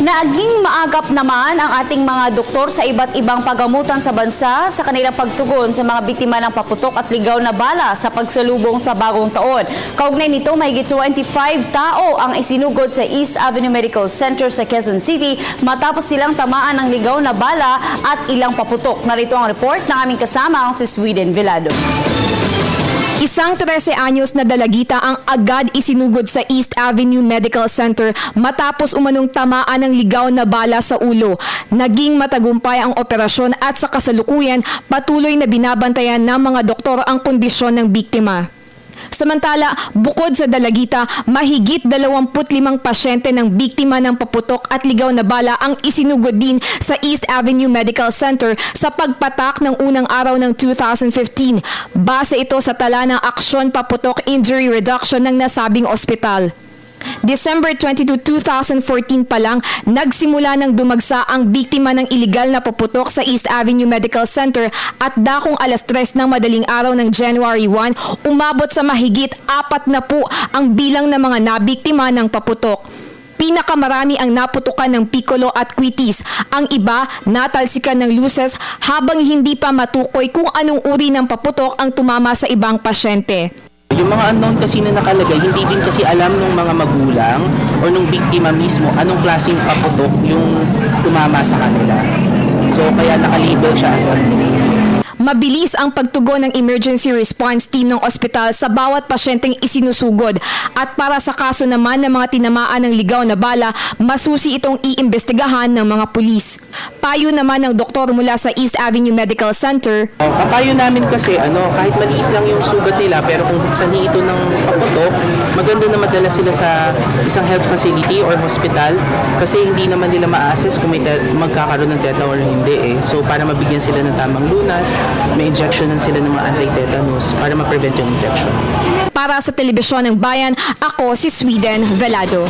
Naging maagap naman ang ating mga doktor sa iba't ibang pagamutan sa bansa sa kanilang pagtugon sa mga biktima ng paputok at ligaw na bala sa pagsalubong sa bagong taon. Kaugnay nito, mahigit 25 tao ang isinugod sa East Avenue Medical Center sa Quezon City matapos silang tamaan ng ligaw na bala at ilang paputok. Narito ang report ng aming kasama, ang si Sweden Velado. Isang 13 anyos na dalagita ang agad isinugod sa East Avenue Medical Center matapos umanong tamaan ng ligaw na bala sa ulo. Naging matagumpay ang operasyon at sa kasalukuyan patuloy na binabantayan ng mga doktor ang kondisyon ng biktima. Samantala, bukod sa dalagita, mahigit 25 pasyente ng biktima ng paputok at ligaw na bala ang isinugod din sa East Avenue Medical Center sa pagpatak ng unang araw ng 2015. Base ito sa tala ng Aksyon Paputok Injury Reduction ng nasabing ospital. December 22, 2014 pa lang, nagsimula ng dumagsa ang biktima ng iligal na paputok sa East Avenue Medical Center at dakong alas 3 ng madaling araw ng January 1, umabot sa mahigit 40 ang bilang ng mga nabiktima ng paputok. Pinakamarami ang naputukan ng Piccolo at Quitis. Ang iba, natalsikan ng luces habang hindi pa matukoy kung anong uri ng paputok ang tumama sa ibang pasyente. Yung mga unknown kasi na nakalagay, hindi din kasi alam ng mga magulang o nung biktima mismo anong klaseng paputok yung tumama sa kanila. So kaya nakalabel siya as unknown. Mabilis ang pagtugon ng emergency response team ng ospital sa bawat pasyenteng isinusugod at para sa kaso naman ng mga tinamaan ng ligaw na bala, masusi itong iimbestigahan ng mga pulis. Payo naman ng doktor mula sa East Avenue Medical Center. Papayo namin kasi kahit maliit lang yung sugat nila pero kung sanhi ito ng paputok, maganda na madala sila sa isang health facility or hospital kasi hindi naman nila ma-assess kung may magkakaroon ng teta or hindi. So para mabigyan sila ng tamang lunas, may injectionan sila ng mga anti-tetanus para ma-prevent yung infection. Para sa Telebisyon ng Bayan, ako si Sweden Velado.